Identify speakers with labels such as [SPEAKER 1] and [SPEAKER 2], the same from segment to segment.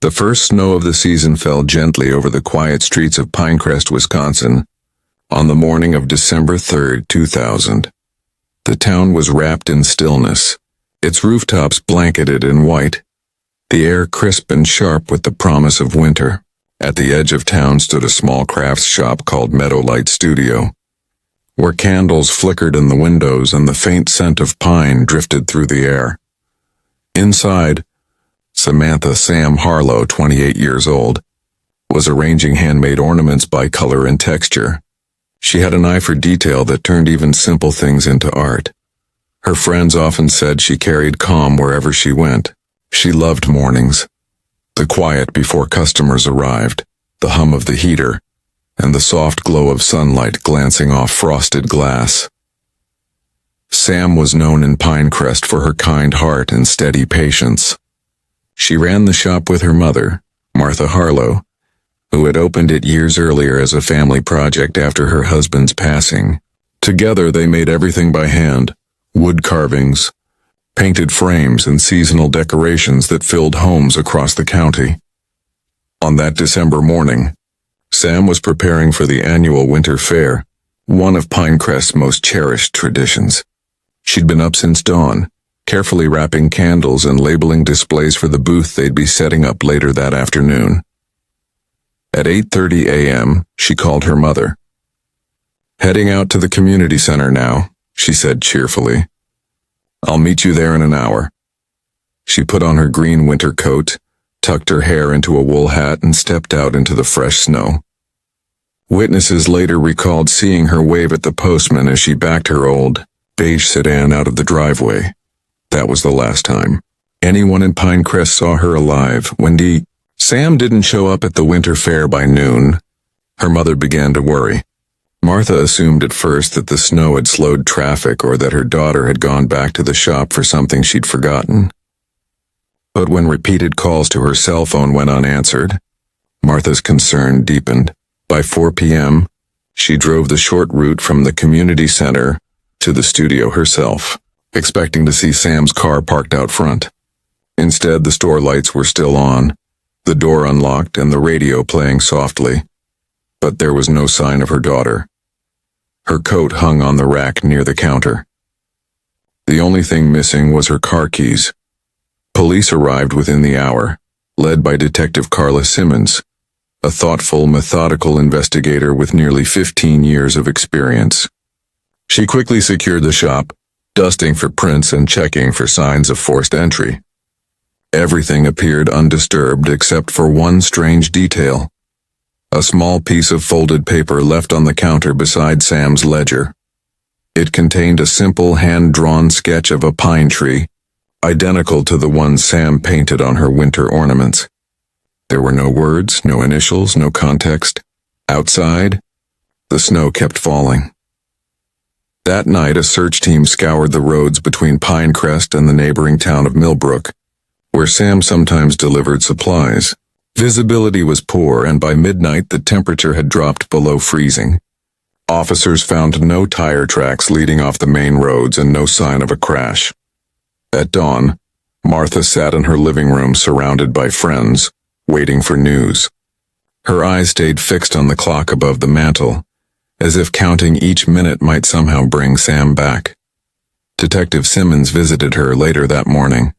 [SPEAKER 1] The first snow of the season fell gently over the quiet streets of Pinecrest, Wisconsin, on the morning of December 3, 2000. The town was wrapped in stillness, its rooftops blanketed in white, the air crisp and sharp with the promise of winter. At the edge of town stood a small crafts shop called Meadowlight Studio, where candles flickered in the windows and the faint scent of pine drifted through the air. Inside, Samantha Sam Harlow, 28 years old, was arranging handmade ornaments by color and texture. She had an eye for detail that turned even simple things into art. Her friends often said she carried calm wherever she went. She loved mornings, the quiet before customers arrived, the hum of the heater, and the soft glow of sunlight glancing off frosted glass. Sam was known in Pinecrest for her kind heart and steady patience. She ran the shop with her mother, Martha Harlow, who had opened it years earlier as a family project after her husband's passing. Together they made everything by hand, wood carvings, painted frames, and seasonal decorations that filled homes across the county. On that December morning, Sam was preparing for the annual winter fair, one of Pinecrest's most cherished traditions. She'd been up since dawn, carefully wrapping candles and labeling displays for the booth they'd be setting up later that afternoon. At 8:30 a.m., she called her mother. "Heading out to the community center now," she said cheerfully. "I'll meet you there in an hour." She put on her green winter coat, tucked her hair into a wool hat, and stepped out into the fresh snow. Witnesses later recalled seeing her wave at the postman as she backed her old, beige sedan out of the driveway. That was the last time anyone in Pinecrest saw her alive. When Sam didn't show up at the winter fair by noon, her mother began to worry. Martha assumed at first that the snow had slowed traffic or that her daughter had gone back to the shop for something she'd forgotten. But when repeated calls to her cell phone went unanswered, Martha's concern deepened. By 4 p.m., she drove the short route from the community center to the studio herself, expecting to see Sam's car parked out front. Instead, the store lights were still on, the door unlocked and the radio playing softly. But there was no sign of her daughter. Her coat hung on the rack near the counter. The only thing missing was her car keys. Police arrived within the hour, led by Detective Carla Simmons, a thoughtful, methodical investigator with nearly 15 years of experience. She quickly secured the shop, dusting for prints and checking for signs of forced entry. Everything appeared undisturbed except for one strange detail: a small piece of folded paper left on the counter beside Sam's ledger. It contained a simple hand-drawn sketch of a pine tree, identical to the one Sam painted on her winter ornaments. There were no words, no initials, no context. Outside, the snow kept falling. That night, a search team scoured the roads between Pinecrest and the neighboring town of Millbrook, where Sam sometimes delivered supplies. Visibility was poor, and by midnight the temperature had dropped below freezing. Officers found no tire tracks leading off the main roads and no sign of a crash. At dawn, Martha sat in her living room surrounded by friends, waiting for news. Her eyes stayed fixed on the clock above the mantel, as if counting each minute might somehow bring Sam back. Detective Simmons visited her later that morning.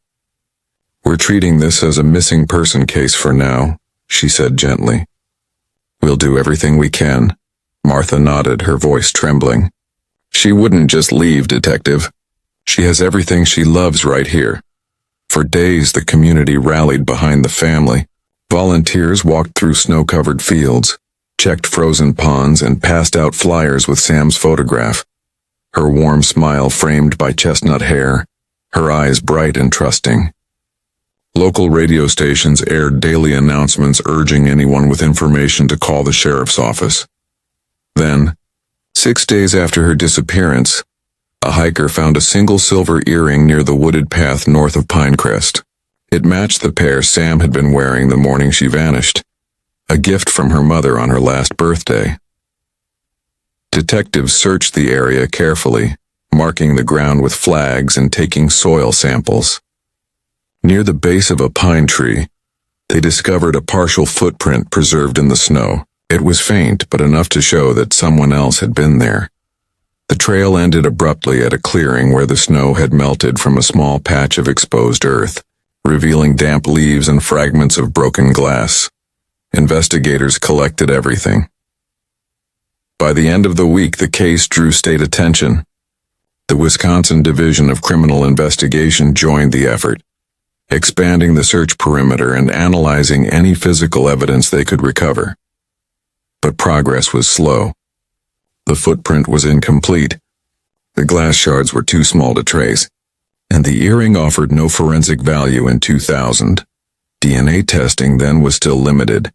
[SPEAKER 1] "We're treating this as a missing person case for now," she said gently. "We'll do everything we can." Martha nodded, her voice trembling. "She wouldn't just leave, Detective. She has everything she loves right here." For days, the community rallied behind the family. Volunteers walked through snow-covered fields, checked frozen ponds, and passed out flyers with Sam's photograph. Her warm smile framed by chestnut hair, her eyes bright and trusting. Local radio stations aired daily announcements urging anyone with information to call the sheriff's office. Then, 6 days after her disappearance, a hiker found a single silver earring near the wooded path north of Pinecrest. It matched the pair Sam had been wearing the morning she vanished, a gift from her mother on her last birthday. Detectives searched the area carefully, marking the ground with flags and taking soil samples. Near the base of a pine tree, They discovered a partial footprint preserved in the snow. It was faint, but enough to show that someone else had been there. The trail ended abruptly at a clearing where the snow had melted from a small patch of exposed earth, revealing damp leaves and fragments of broken glass. Investigators collected everything. By the end of the week, the case drew state attention. The Wisconsin Division of Criminal Investigation joined the effort, expanding the search perimeter and analyzing any physical evidence they could recover. But progress was slow. The footprint was incomplete. The glass shards were too small to trace, and the earring offered no forensic value in 2000. DNA testing then was still limited,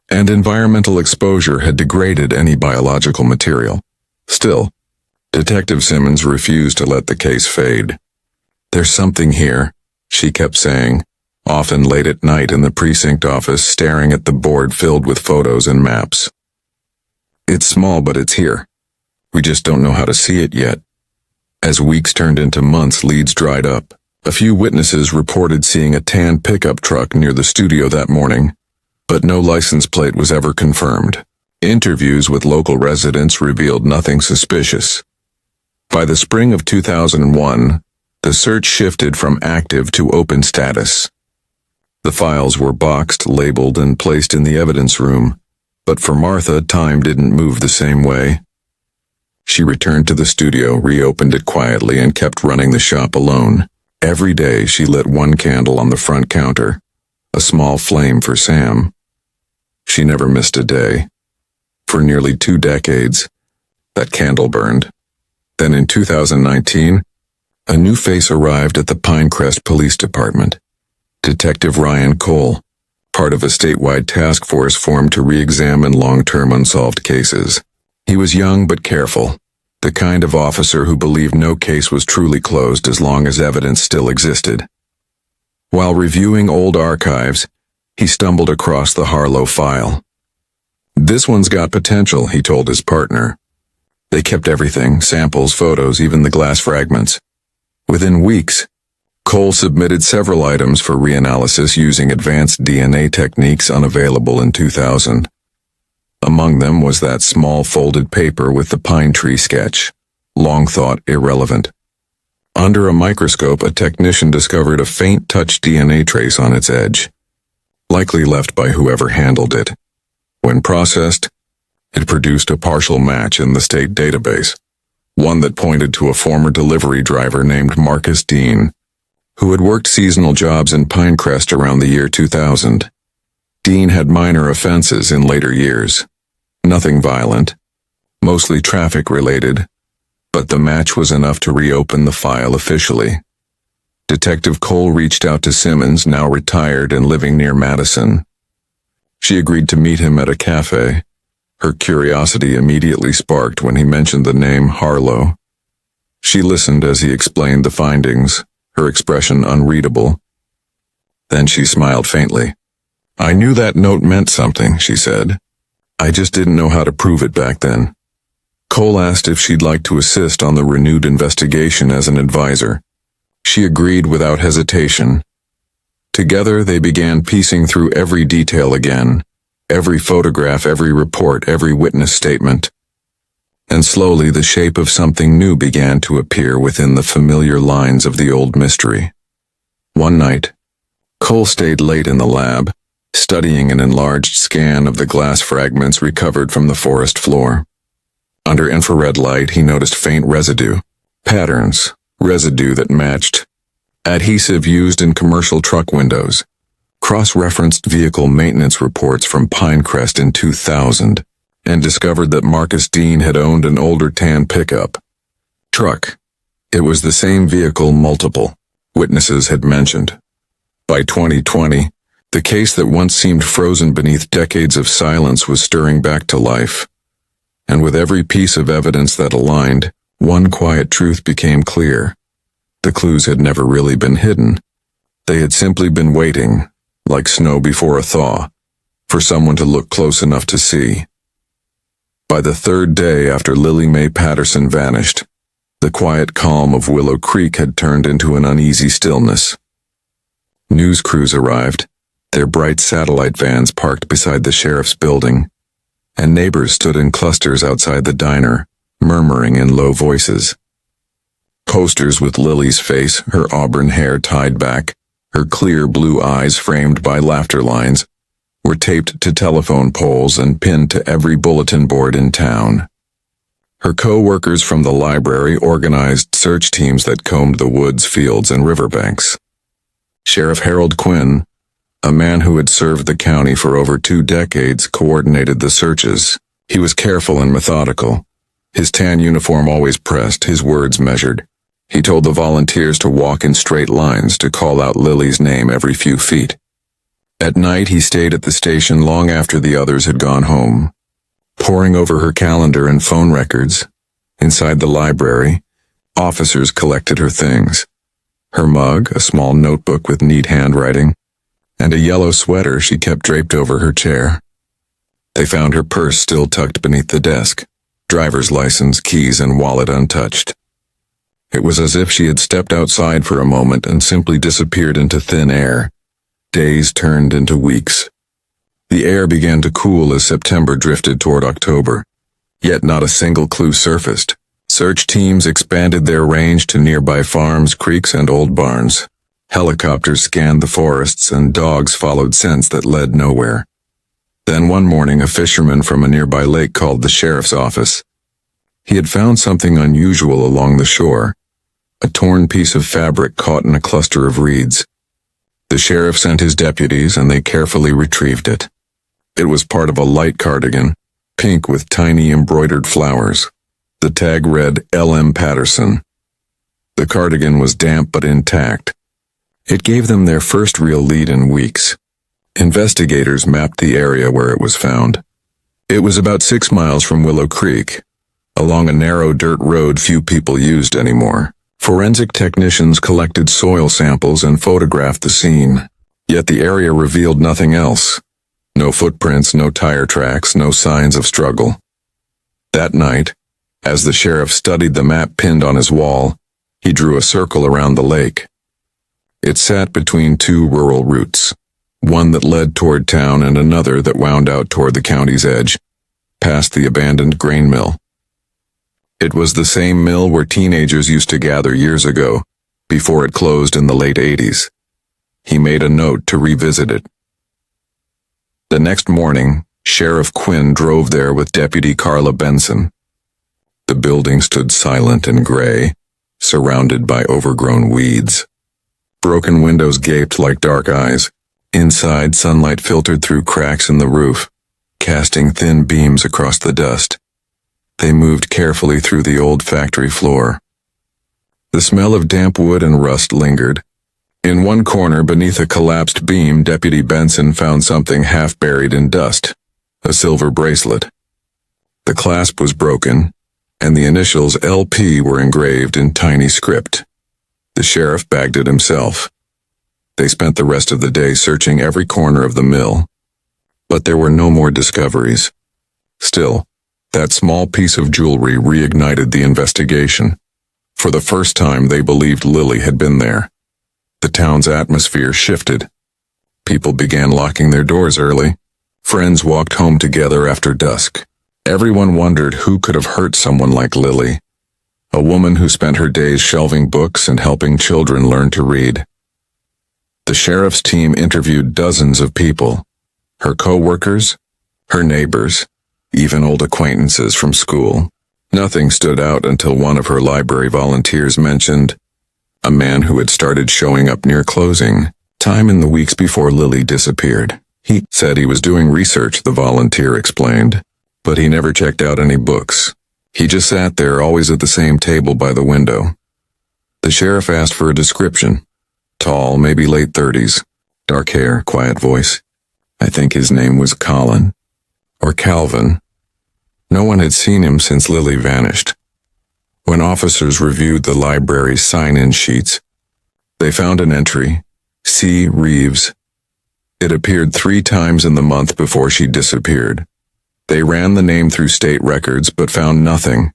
[SPEAKER 1] and environmental exposure had degraded any biological material. Still, Detective Simmons refused to let the case fade. "There's something here," she kept saying, often late at night in the precinct office, staring at the board filled with photos and maps. "It's small, but it's here. We just don't know how to see it yet." As weeks turned into months, leads dried up. A few witnesses reported seeing a tan pickup truck near the studio that morning, but no license plate was ever confirmed. Interviews with local residents revealed nothing suspicious. By the spring of 2001, the search shifted from active to open status. The files were boxed, labeled, and placed in the evidence room, but for Martha, time didn't move the same way. She returned to the studio, reopened it quietly, and kept running the shop alone. Every day she lit one candle on the front counter, a small flame for Sam. She never missed a day. For nearly 2 decades, that candle burned. Then in 2019, a new face arrived at the Pinecrest Police Department. Detective Ryan Cole, part of a statewide task force formed to re-examine long-term unsolved cases. He was young but careful, the kind of officer who believed no case was truly closed as long as evidence still existed. While reviewing old archives, he stumbled across the Harlow file. "This one's got potential," he told his partner. They kept everything, samples, photos, even the glass fragments. Within weeks, Cole submitted several items for reanalysis using advanced DNA techniques unavailable in 2000. Among them was that small folded paper with the pine tree sketch, long thought irrelevant. Under a microscope, a technician discovered a faint touch DNA trace on its edge, likely left by whoever handled it. When processed, it produced a partial match in the state database, one that pointed to a former delivery driver named Marcus Dean, who had worked seasonal jobs in Pinecrest around the year 2000. Dean had minor offenses in later years. Nothing violent, mostly traffic-related, but the match was enough to reopen the file officially. Detective Cole reached out to Simmons, now retired and living near Madison. She agreed to meet him at a cafe. Her curiosity immediately sparked when he mentioned the name Harlow. She listened as he explained the findings, her expression unreadable. Then she smiled faintly. "I knew that note meant something," she said. "I just didn't know how to prove it back then." Cole asked if she'd like to assist on the renewed investigation as an advisor. She agreed without hesitation. Together they began piecing through every detail again, every photograph, every report, every witness statement. And slowly the shape of something new began to appear within the familiar lines of the old mystery. One night, Cole stayed late in the lab, studying an enlarged scan of the glass fragments recovered from the forest floor. Under infrared light, he noticed faint residue, patterns, residue that matched adhesive used in commercial truck windows, cross-referenced vehicle maintenance reports from Pinecrest in 2000, and discovered that Marcus Dean had owned an older tan pickup truck. It was the same vehicle multiple witnesses had mentioned. By 2020, the case that once seemed frozen beneath decades of silence was stirring back to life. And with every piece of evidence that aligned, one quiet truth became clear. The clues had never really been hidden. They had simply been waiting, like snow before a thaw, for someone to look close enough to see. By the 3rd day after Lily Mae Patterson vanished, the quiet calm of Willow Creek had turned into an uneasy stillness. News crews arrived, Their bright satellite vans parked beside the sheriff's building, and neighbors stood in clusters outside the diner, murmuring in low voices. Posters with Lily's face, her auburn hair tied back, her clear blue eyes framed by laughter lines, were taped to telephone poles and pinned to every bulletin board in town. Her co-workers from the library organized search teams that combed the woods, fields, and riverbanks. Sheriff Harold Quinn, a man who had served the county for over 2 decades, coordinated the searches. He was careful and methodical, his tan uniform always pressed, his words measured. He told the volunteers to walk in straight lines, to call out Lily's name every few feet. At night, he stayed at the station long after the others had gone home, poring over her calendar and phone records. Inside the library, officers collected her things. Her mug, a small notebook with neat handwriting, and a yellow sweater she kept draped over her chair. They found her purse still tucked beneath the desk, driver's license, keys, and wallet untouched. It was as if she had stepped outside for a moment and simply disappeared into thin air. Days turned into weeks. The air began to cool as September drifted toward October, yet not a single clue surfaced. Search teams expanded their range to nearby farms, creeks, and old barns. Helicopters scanned the forests, and dogs followed scents that led nowhere. Then one morning, a fisherman from a nearby lake called the sheriff's office. He had found something unusual along the shore, a torn piece of fabric caught in a cluster of reeds. The sheriff sent his deputies, and they carefully retrieved it. It was part of a light cardigan, pink with tiny embroidered flowers. The tag read L.M. Patterson. The cardigan was damp but intact. It gave them their first real lead in weeks. Investigators mapped the area where it was found. It was about 6 miles from Willow Creek, along a narrow dirt road few people used anymore. Forensic technicians collected soil samples and photographed the scene. Yet the area revealed nothing else. No footprints, no tire tracks, no signs of struggle. That night, as the sheriff studied the map pinned on his wall, he drew a circle around the lake. It sat between 2 rural routes, one that led toward town and another that wound out toward the county's edge, past the abandoned grain mill. It was the same mill where teenagers used to gather years ago, before it closed in the late 80s. He made a note to revisit it. The next morning, Sheriff Quinn drove there with Deputy Carla Benson. The building stood silent and gray, surrounded by overgrown weeds. Broken windows gaped like dark eyes. Inside, sunlight filtered through cracks in the roof, casting thin beams across the dust. They moved carefully through the old factory floor. The smell of damp wood and rust lingered. In one corner, beneath a collapsed beam, Deputy Benson found something half buried in dust, a silver bracelet. The clasp was broken, and the initials LP were engraved in tiny script. The sheriff bagged it himself. They spent the rest of the day searching every corner of the mill, but there were no more discoveries. Still, that small piece of jewelry reignited the investigation. For the first time, they believed Lily had been there. The town's atmosphere shifted. People began locking their doors early. Friends walked home together after dusk. Everyone wondered who could have hurt someone like Lily, a woman who spent her days shelving books and helping children learn to read. The sheriff's team interviewed dozens of people, her co-workers, her neighbors, even old acquaintances from school. Nothing stood out until one of her library volunteers mentioned a man who had started showing up near closing time in the weeks before Lily disappeared. He said he was doing research, the volunteer explained, but he never checked out any books. He just sat there, always at the same table by the window. The sheriff asked for a description. Tall, maybe late 30s, dark hair, quiet voice. I think his name was Colin, or Calvin. No one had seen him since Lily vanished. When officers reviewed the library's sign-in sheets, they found an entry, C. Reeves. It appeared 3 times in the month before she disappeared. They ran the name through state records but found nothing.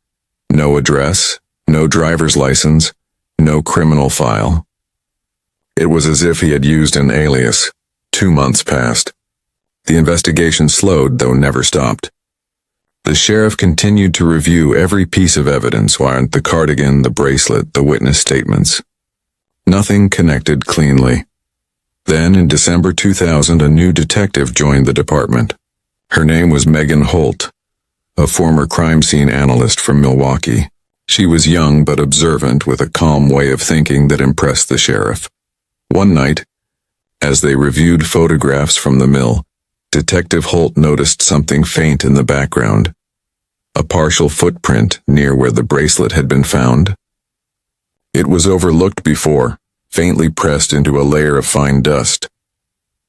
[SPEAKER 1] No address, no driver's license, no criminal file. It was as if he had used an alias, 2 months passed. The investigation slowed, though never stopped. The sheriff continued to review every piece of evidence, warrant, the cardigan, the bracelet, the witness statements. Nothing connected cleanly. Then, in December 2000, a new detective joined the department. Her name was Megan Holt, a former crime scene analyst from Milwaukee. She was young but observant, with a calm way of thinking that impressed the sheriff. One night, as they reviewed photographs from the mill, Detective Holt noticed something faint in the background. A partial footprint near where the bracelet had been found. It was overlooked before, faintly pressed into a layer of fine dust.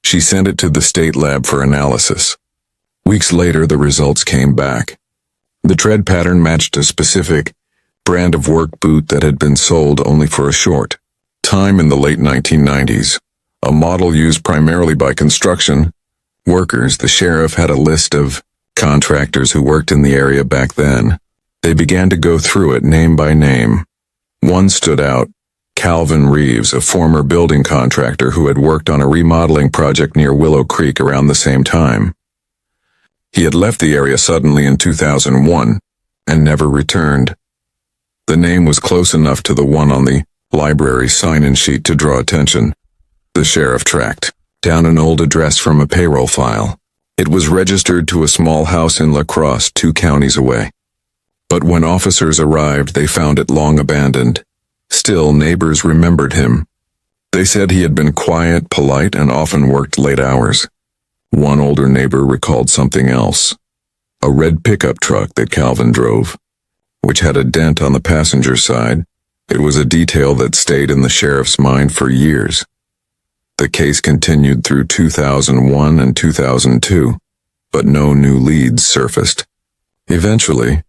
[SPEAKER 1] She sent it to the state lab for analysis. Weeks later, the results came back. The tread pattern matched a specific brand of work boot that had been sold only for a short time in the late 1990s, a model used primarily by construction workers. The sheriff had a list of contractors who worked in the area back then. They began to go through it name by name. One stood out: Calvin Reeves, a former building contractor who had worked on a remodeling project near Willow Creek around the same time. He had left the area suddenly in 2001 and never returned. The name was close enough to the one on the library sign-in sheet to draw attention. The sheriff tracked down an old address from a payroll file. It was registered to a small house in La Crosse, 2 counties away. But when officers arrived, they found it long abandoned. Still, neighbors remembered him. They said he had been quiet, polite, and often worked late hours. One older neighbor recalled something else: a red pickup truck that Calvin drove, which had a dent on the passenger side. It was a detail that stayed in the sheriff's mind for years. The case continued through 2001 and 2002, but no new leads surfaced. Eventually,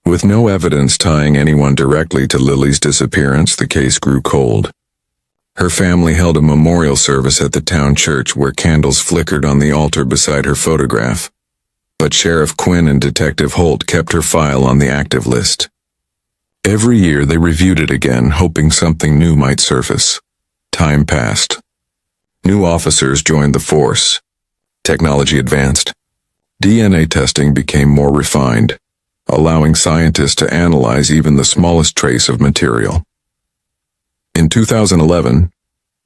[SPEAKER 1] with no evidence tying anyone directly to Lily's disappearance, the case grew cold. Her family held a memorial service at the town church where candles flickered on the altar beside her photograph. But Sheriff Quinn and Detective Holt kept her file on the active list. Every year they reviewed it again, hoping something new might surface. Time passed. New officers joined the force. Technology advanced. DNA testing became more refined, allowing scientists to analyze even the smallest trace of material. In 2011,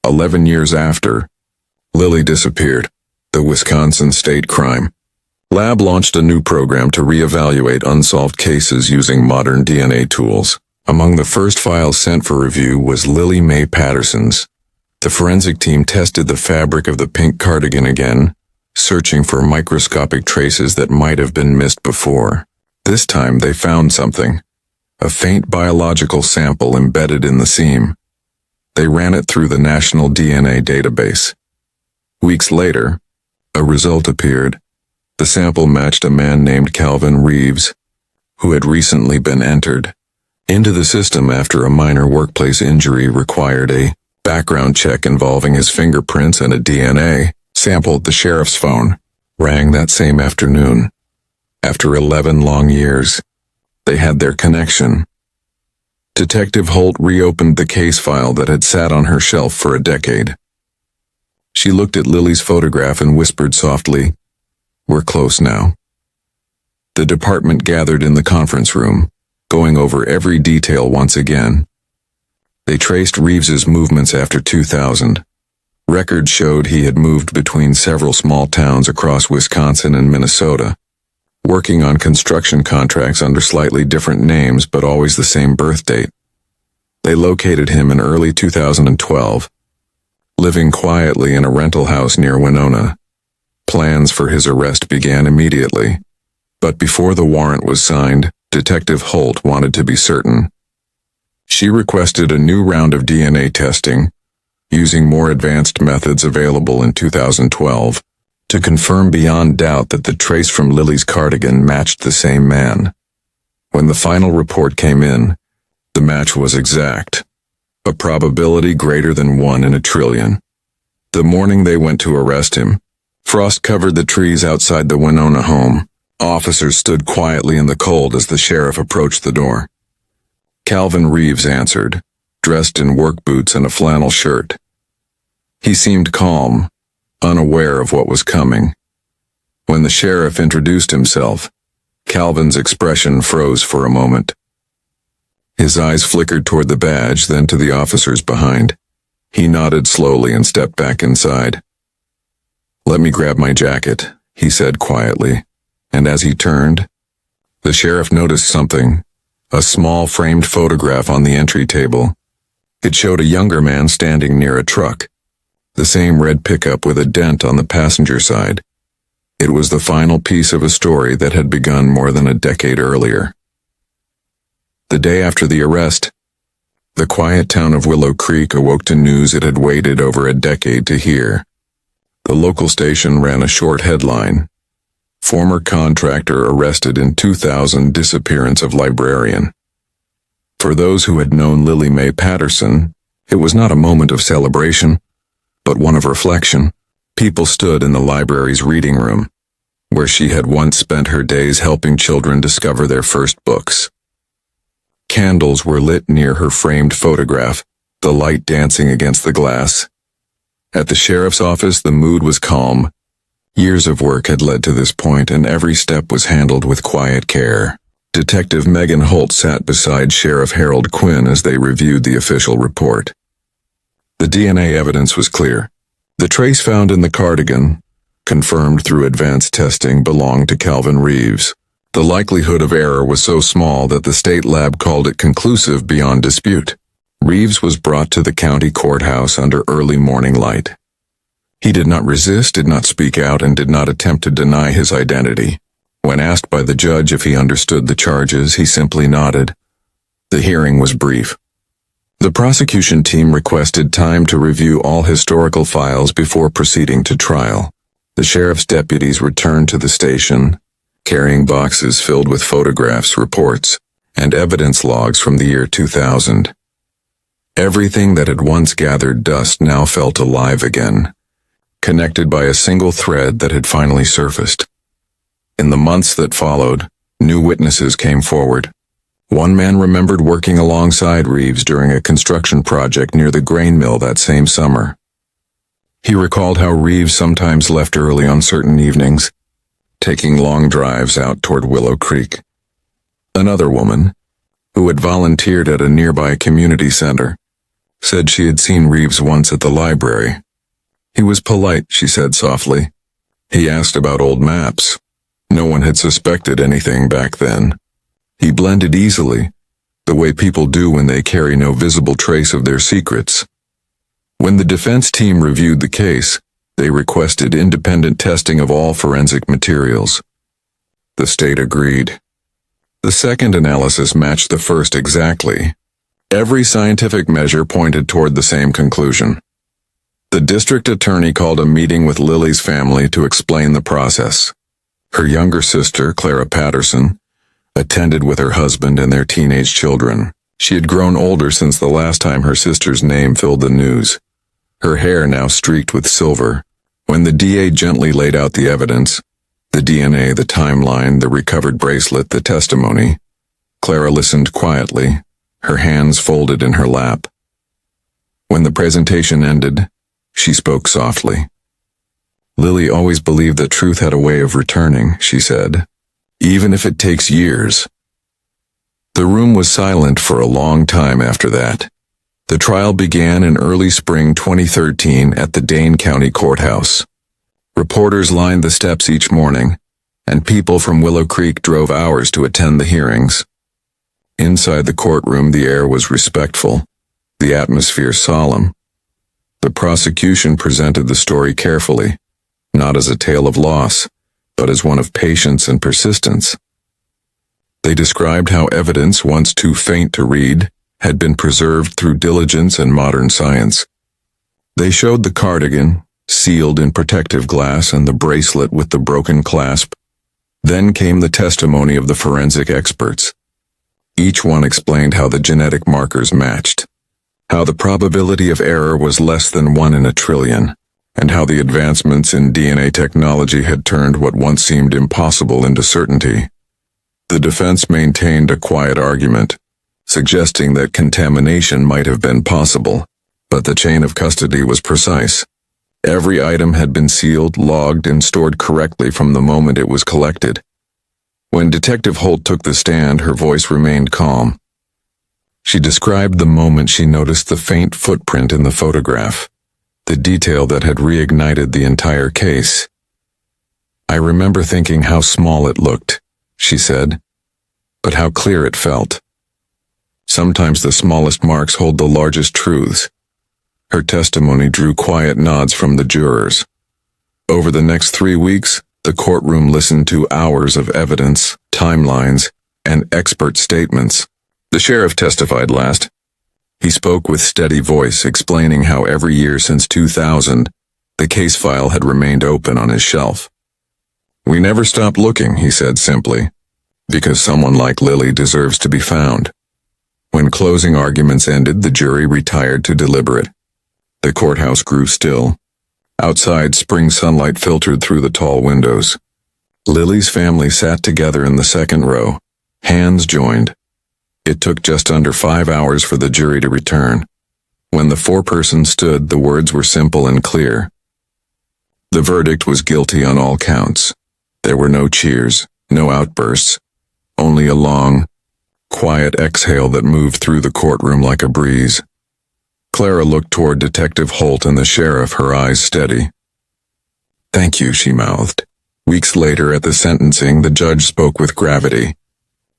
[SPEAKER 1] 11 years after Lily disappeared, the Wisconsin State Crime Lab launched a new program to reevaluate unsolved cases using modern DNA tools. Among the first files sent for review was Lily Mae Patterson's. The forensic team tested the fabric of the pink cardigan again, searching for microscopic traces that might have been missed before. This time they found something: a faint biological sample embedded in the seam. They ran it through the National DNA database. Weeks later, a result appeared. The sample matched a man named Calvin Reeves, who had recently been entered into the system after a minor workplace injury required a background check involving his fingerprints, and a DNA sample. The sheriff's phone rang that same afternoon. After 11 long years, they had their connection. Detective Holt reopened the case file that had sat on her shelf for a decade. She looked at Lily's photograph and whispered softly, "We're close now." The department gathered in the conference room, going over every detail once again. They traced Reeves's movements after 2000. Records showed he had moved between several small towns across Wisconsin and Minnesota, working on construction contracts under slightly different names but always the same birth date. They located him in early 2012, living quietly in a rental house near Winona. Plans for his arrest began immediately. But before the warrant was signed, Detective Holt wanted to be certain. She requested a new round of DNA testing, using more advanced methods available in 2012, to confirm beyond doubt that the trace from Lily's cardigan matched the same man. When the final report came in, the match was exact, a probability greater than 1 in a trillion. The morning they went to arrest him, frost covered the trees outside the Winona home. Officers stood quietly in the cold as the sheriff approached the door. Calvin Reeves answered, dressed in work boots and a flannel shirt. He seemed calm, unaware of what was coming. When the sheriff introduced himself, Calvin's expression froze for a moment. His eyes flickered toward the badge, then to the officers behind. He nodded slowly and stepped back inside. "Let me grab my jacket," he said quietly, and as he turned, the sheriff noticed something, a small framed photograph on the entry table. It showed a younger man standing near a truck, the same red pickup with a dent on the passenger side. It was the final piece of a story that had begun more than a decade earlier. The day after the arrest, the quiet town of Willow Creek awoke to news it had waited over a decade to hear. The local station ran a short headline: "Former contractor arrested in 2000 disappearance of librarian." For those who had known Lily Mae Patterson, it was not a moment of celebration, but one of reflection. People stood in the library's reading room, where she had once spent her days helping children discover their first books. Candles were lit near her framed photograph, the light dancing against the glass. At the sheriff's office, the mood was calm. Years of work had led to this point, and every step was handled with quiet care. Detective Megan Holt sat beside Sheriff Harold Quinn as they reviewed the official report. The DNA evidence was clear. The trace found in the cardigan, confirmed through advanced testing, belonged to Calvin Reeves. The likelihood of error was so small that the state lab called it conclusive beyond dispute. Reeves was brought to the county courthouse under early morning light. He did not resist, did not speak out, and did not attempt to deny his identity. When asked by the judge if he understood the charges, he simply nodded. The hearing was brief. The prosecution team requested time to review all historical files before proceeding to trial. The sheriff's deputies returned to the station, carrying boxes filled with photographs, reports, and evidence logs from the year 2000. Everything that had once gathered dust now felt alive again, connected by a single thread that had finally surfaced. In the months that followed, new witnesses came forward. One man remembered working alongside Reeves during a construction project near the grain mill that same summer. He recalled how Reeves sometimes left early on certain evenings, taking long drives out toward Willow Creek. Another woman, who had volunteered at a nearby community center, said she had seen Reeves once at the library. He was polite, she said softly. He asked about old maps. No one had suspected anything back then. He blended easily, the way people do when they carry no visible trace of their secrets. When the defense team reviewed the case, they requested independent testing of all forensic materials. The state agreed. The second analysis matched the first exactly. Every scientific measure pointed toward the same conclusion. The district attorney called a meeting with Lily's family to explain the process. Her younger sister, Clara Patterson, attended with her husband and their teenage children. She had grown older since the last time her sister's name filled the news, her hair now streaked with silver. When the DA gently laid out the evidence, the DNA, the timeline, the recovered bracelet, the testimony, Clara listened quietly, her hands folded in her lap. When the presentation ended, she spoke softly. Lily always believed that truth had a way of returning, she said, even if it takes years. The room was silent for a long time after that. The trial began in early spring 2013 at the Dane County Courthouse. Reporters lined the steps each morning, and people from Willow Creek drove hours to attend the hearings. Inside the courtroom, the air was respectful, the atmosphere solemn. The prosecution presented the story carefully, not as a tale of loss, but as one of patience and persistence. They described how evidence, once too faint to read, had been preserved through diligence and modern science. They showed the cardigan, sealed in protective glass, and the bracelet with the broken clasp. Then came the testimony of the forensic experts. Each one explained how the genetic markers matched, how the probability of error was less than 1 in a trillion, and how the advancements in DNA technology had turned what once seemed impossible into certainty. The defense maintained a quiet argument, suggesting that contamination might have been possible, but the chain of custody was precise. Every item had been sealed, logged, and stored correctly from the moment it was collected. When Detective Holt took the stand, her voice remained calm. She described the moment she noticed the faint footprint in the photograph, the detail that had reignited the entire case. "I remember thinking how small it looked," she said, "but how clear it felt. Sometimes the smallest marks hold the largest truths." Her testimony drew quiet nods from the jurors. Over the next 3 weeks, the courtroom listened to hours of evidence, timelines, and expert statements. The sheriff testified last. He spoke with steady voice, explaining how every year since 2000, the case file had remained open on his shelf. "We never stopped looking," he said simply, "because someone like Lily deserves to be found." When closing arguments ended, the jury retired to deliberate. The courthouse grew still. Outside, spring sunlight filtered through the tall windows. Lily's family sat together in the second row, hands joined. It took just under 5 hours for the jury to return. When the four-person stood, the words were simple and clear. The verdict was guilty on all counts. There were no cheers, no outbursts, only a long, quiet exhale that moved through the courtroom like a breeze. Clara looked toward Detective Holt and the sheriff, her eyes steady. "Thank you," she mouthed. Weeks later, at the sentencing, the judge spoke with gravity.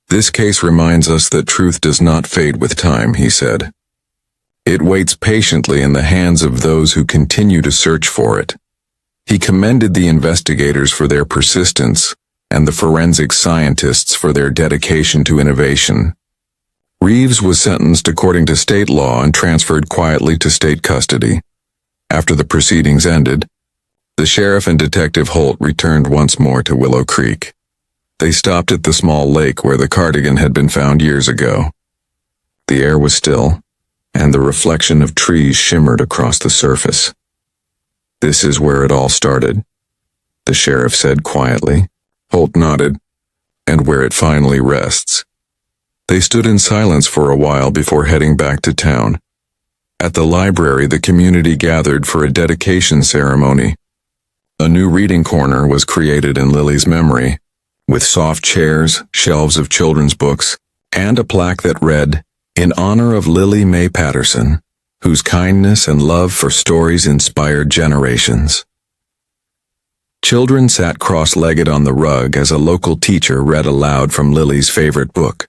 [SPEAKER 1] "This case reminds us that truth does not fade with time," he said. "It waits patiently in the hands of those who continue to search for it." He commended the investigators for their persistence and the forensic scientists for their dedication to innovation. Reeves was sentenced according to state law and transferred quietly to state custody. After the proceedings ended, the sheriff and Detective Holt returned once more to Willow Creek. They stopped at the small lake where the cardigan had been found years ago. The air was still, and the reflection of trees shimmered across the surface. "This is where it all started," the sheriff said quietly. Holt nodded. "And where it finally rests." They stood in silence for a while before heading back to town. At the library, the community gathered for a dedication ceremony. A new reading corner was created in Lily's memory, with soft chairs, shelves of children's books, and a plaque that read, "In honor of Lily Mae Patterson, whose kindness and love for stories inspired generations." Children sat cross-legged on the rug as a local teacher read aloud from Lily's favorite book.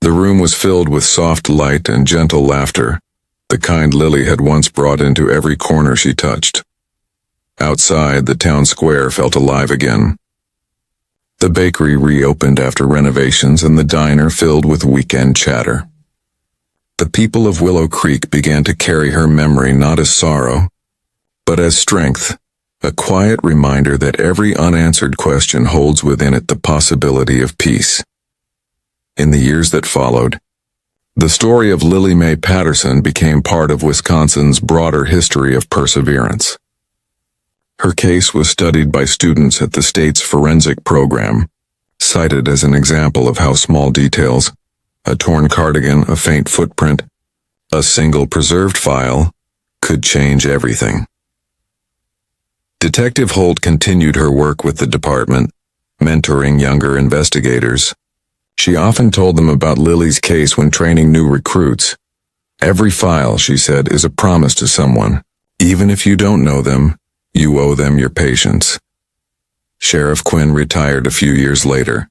[SPEAKER 1] The room was filled with soft light and gentle laughter, the kind Lily had once brought into every corner she touched. Outside, the town square felt alive again. The bakery reopened after renovations and the diner filled with weekend chatter. The people of Willow Creek began to carry her memory not as sorrow, but as strength, a quiet reminder that every unanswered question holds within it the possibility of peace. In the years that followed, the story of Lily Mae Patterson became part of Wisconsin's broader history of perseverance. Her case was studied by students at the state's forensic program, cited as an example of how small details, a torn cardigan, a faint footprint, a single preserved file, could change everything. Detective Holt continued her work with the department, mentoring younger investigators. She often told them about Lily's case when training new recruits. "Every file," she said, "is a promise to someone. Even if you don't know them, you owe them your patience." Sheriff Quinn retired a few years later,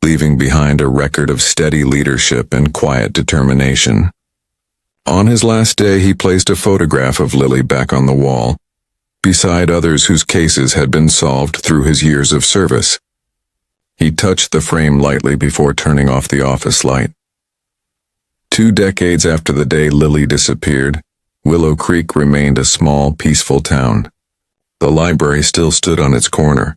[SPEAKER 1] leaving behind a record of steady leadership and quiet determination. On his last day, he placed a photograph of Lily back on the wall, beside others whose cases had been solved through his years of service. He touched the frame lightly before turning off the office light. 2 decades after the day Lily disappeared, Willow Creek remained a small, peaceful town. The library still stood on its corner,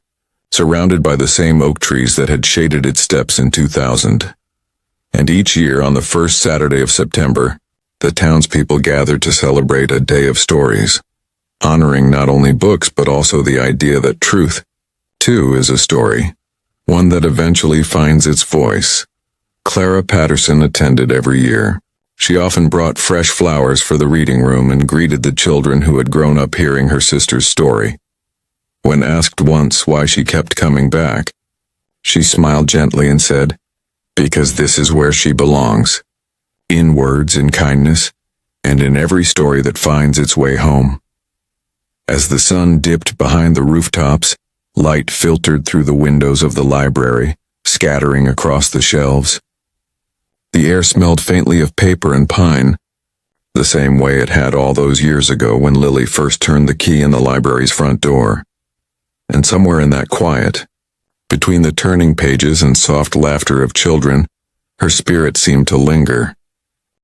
[SPEAKER 1] surrounded by the same oak trees that had shaded its steps in 2000. And each year on the first Saturday of September, the townspeople gathered to celebrate a day of stories, honoring not only books but also the idea that truth, too, is a story, one that eventually finds its voice. Clara Patterson attended every year. She often brought fresh flowers for the reading room and greeted the children who had grown up hearing her sister's story. When asked once why she kept coming back, she smiled gently and said, "Because this is where she belongs. In words, in kindness, and in every story that finds its way home." As the sun dipped behind the rooftops, light filtered through the windows of the library, scattering across the shelves. The air smelled faintly of paper and pine, the same way it had all those years ago when Lily first turned the key in the library's front door. And somewhere in that quiet, between the turning pages and soft laughter of children, her spirit seemed to linger,